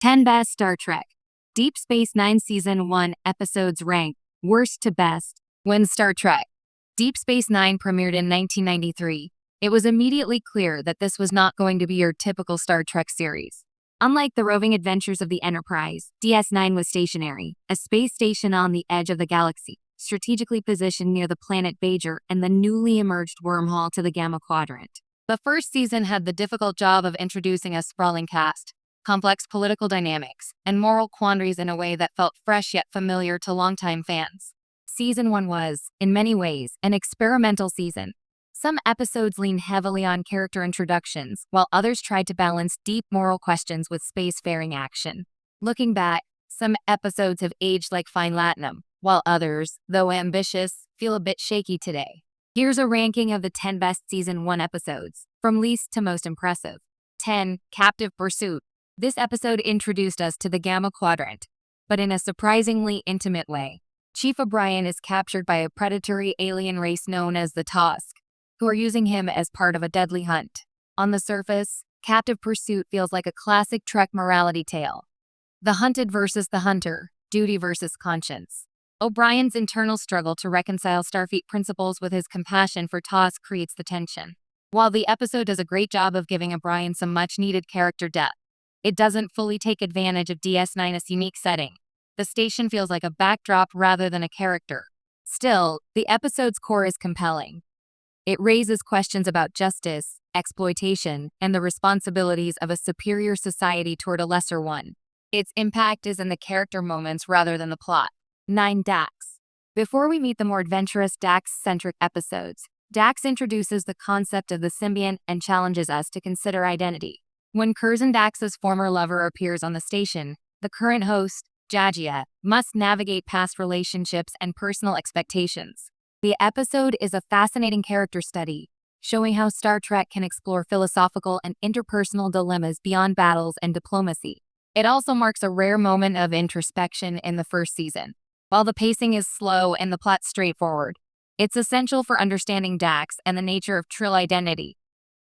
10 Best Star Trek. Deep Space Nine Season 1 episodes rank worst to best. When Star Trek Deep Space Nine premiered in 1993, it was immediately clear that this was not going to be your typical Star Trek series. Unlike the roving adventures of the Enterprise, DS9 was stationary, a space station on the edge of the galaxy, strategically positioned near the planet Bajor and the newly emerged wormhole to the Gamma Quadrant. The first season had the difficult job of introducing a sprawling cast, complex political dynamics, and moral quandaries in a way that felt fresh yet familiar to longtime fans. Season 1 was, in many ways, an experimental season. Some episodes leaned heavily on character introductions, while others tried to balance deep moral questions with spacefaring action. Looking back, some episodes have aged like fine latinum, while others, though ambitious, feel a bit shaky today. Here's a ranking of the 10 best Season 1 episodes, from least to most impressive. 10. Captive Pursuit. This episode introduced us to the Gamma Quadrant, but in a surprisingly intimate way. Chief O'Brien is captured by a predatory alien race known as the Tusk, who are using him as part of a deadly hunt. On the surface, Captive Pursuit feels like a classic Trek morality tale. The hunted versus the hunter, duty versus conscience. O'Brien's internal struggle to reconcile Starfleet principles with his compassion for Tusk creates the tension. While the episode does a great job of giving O'Brien some much-needed character depth, it doesn't fully take advantage of DS9's unique setting. The station feels like a backdrop rather than a character. Still, the episode's core is compelling. It raises questions about justice, exploitation, and the responsibilities of a superior society toward a lesser one. Its impact is in the character moments rather than the plot. 9. Dax. Before we meet the more adventurous Dax-centric episodes, Dax introduces the concept of the symbiont and challenges us to consider identity. When Curzon Dax's former lover appears on the station, the current host, Jagia, must navigate past relationships and personal expectations. The episode is a fascinating character study, showing how Star Trek can explore philosophical and interpersonal dilemmas beyond battles and diplomacy. It also marks a rare moment of introspection in the first season. While the pacing is slow and the plot straightforward, it's essential for understanding Dax and the nature of Trill identity,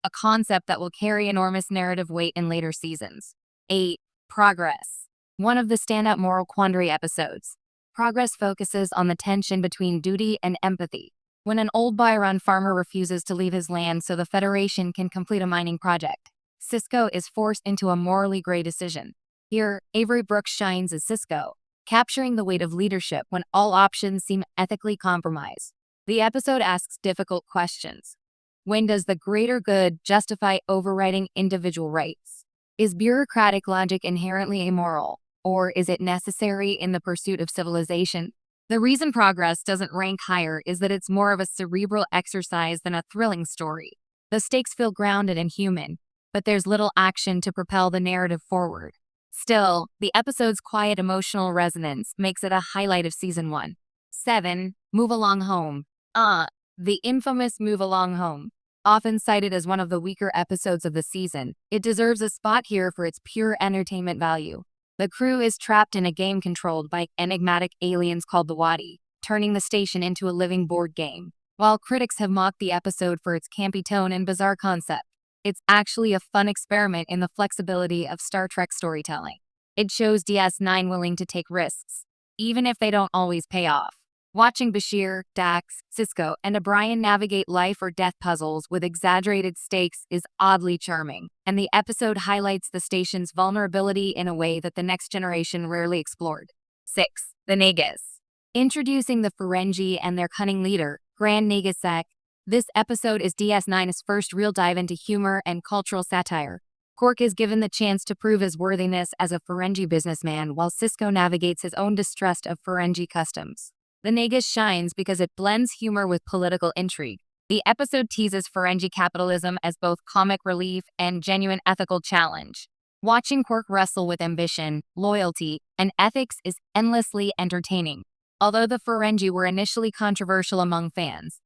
a concept that will carry enormous narrative weight in later seasons. 8. Progress. One of the standout moral quandary episodes. Progress focuses on the tension between duty and empathy. When an old Byron farmer refuses to leave his land so the Federation can complete a mining project, Sisko is forced into a morally gray decision. Here, Avery Brooks shines as Sisko, capturing the weight of leadership when all options seem ethically compromised. The episode asks difficult questions. When does the greater good justify overriding individual rights? Is bureaucratic logic inherently immoral, or is it necessary in the pursuit of civilization? The reason Progress doesn't rank higher is that it's more of a cerebral exercise than a thrilling story. The stakes feel grounded and human, but there's little action to propel the narrative forward. Still, the episode's quiet emotional resonance makes it a highlight of Season 1. 7. Move Along Home. The infamous Move Along Home. Often cited as one of the weaker episodes of the season, it deserves a spot here for its pure entertainment value. The crew is trapped in a game controlled by enigmatic aliens called the Wadi, turning the station into a living board game. While critics have mocked the episode for its campy tone and bizarre concept, it's actually a fun experiment in the flexibility of Star Trek storytelling. It shows DS9 willing to take risks, even if they don't always pay off. Watching Bashir, Dax, Sisko, and O'Brien navigate life or death puzzles with exaggerated stakes is oddly charming, and the episode highlights the station's vulnerability in a way that the next generation rarely explored. 6. The Nagas. Introducing the Ferengi and their cunning leader, Grand Nagasek, this episode is DS9's first real dive into humor and cultural satire. Quark is given the chance to prove his worthiness as a Ferengi businessman while Sisko navigates his own distrust of Ferengi customs. The Nagas shines because it blends humor with political intrigue. The episode teases Ferengi capitalism as both comic relief and genuine ethical challenge. Watching Quark wrestle with ambition, loyalty, and ethics is endlessly entertaining. Although the Ferengi were initially controversial among fans,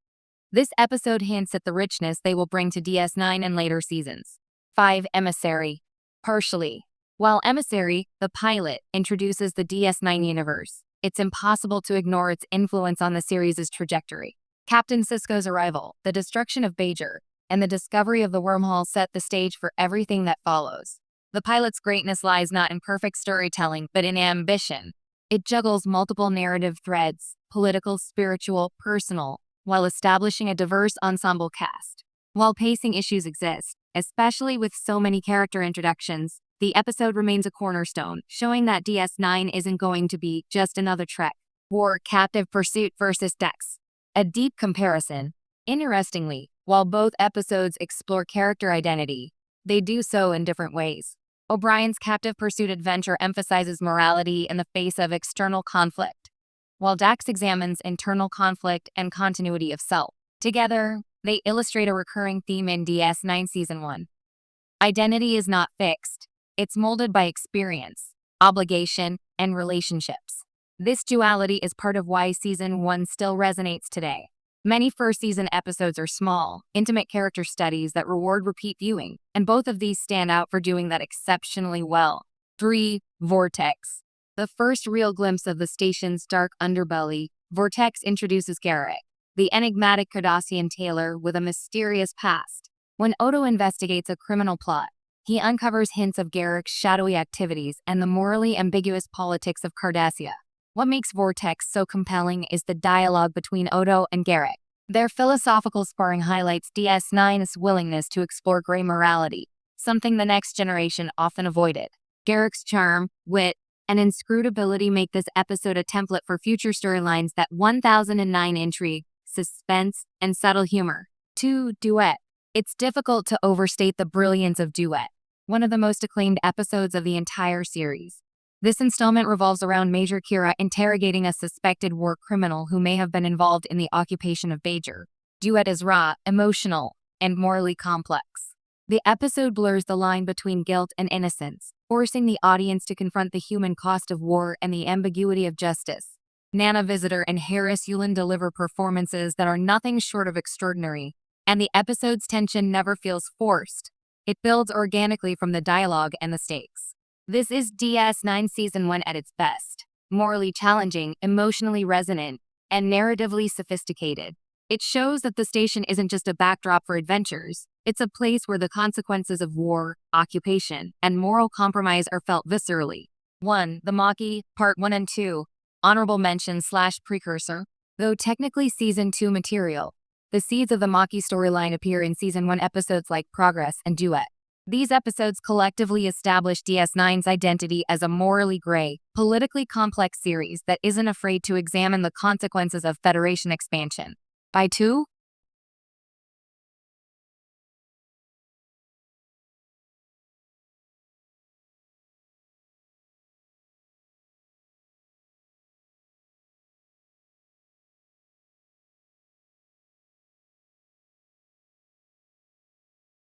this episode hints at the richness they will bring to DS9 in later seasons. 5. Emissary. Partially. While Emissary, the pilot, introduces the DS9 universe, it's impossible to ignore its influence on the series' trajectory. Captain Sisko's arrival, the destruction of Bajor, and the discovery of the wormhole set the stage for everything that follows. The pilot's greatness lies not in perfect storytelling, but in ambition. It juggles multiple narrative threads, political, spiritual, personal, while establishing a diverse ensemble cast. While pacing issues exist, especially with so many character introductions, the episode remains a cornerstone, showing that DS9 isn't going to be just another Trek or Captive Pursuit versus Dex. A deep comparison. Interestingly, while both episodes explore character identity, they do so in different ways. O'Brien's Captive Pursuit adventure emphasizes morality in the face of external conflict, while Dax examines internal conflict and continuity of self. Together, they illustrate a recurring theme in DS9 Season 1. Identity is not fixed. It's molded by experience, obligation, and relationships. This duality is part of why Season 1 still resonates today. Many first-season episodes are small, intimate character studies that reward repeat viewing, and both of these stand out for doing that exceptionally well. 3. Vortex. The first real glimpse of the station's dark underbelly, Vortex introduces Garrick, the enigmatic Cardassian tailor with a mysterious past. When Odo investigates a criminal plot, he uncovers hints of Garrick's shadowy activities and the morally ambiguous politics of Cardassia. What makes Vortex so compelling is the dialogue between Odo and Garrick. Their philosophical sparring highlights DS9's willingness to explore gray morality, something the next generation often avoided. Garrick's charm, wit, and inscrutability make this episode a template for future storylines that 1009 intrigue, suspense, and subtle humor. 2. Duet. It's difficult to overstate the brilliance of Duet, one of the most acclaimed episodes of the entire series. This installment revolves around Major Kira interrogating a suspected war criminal who may have been involved in the occupation of Bajor. Duet is raw, emotional, and morally complex. The episode blurs the line between guilt and innocence, forcing the audience to confront the human cost of war and the ambiguity of justice. Nana Visitor and Harris Yulin deliver performances that are nothing short of extraordinary, and the episode's tension never feels forced. It builds organically from the dialogue and the stakes. This is DS9 Season 1 at its best. Morally challenging, emotionally resonant, and narratively sophisticated. It shows that the station isn't just a backdrop for adventures. It's a place where the consequences of war, occupation, and moral compromise are felt viscerally. 1. The Maquis, Part 1 and 2. Honorable mention/precursor. Though technically Season 2 material, the seeds of the Maquis storyline appear in Season 1 episodes like Progress and Duet. These episodes collectively establish DS9's identity as a morally gray, politically complex series that isn't afraid to examine the consequences of Federation expansion. By 2,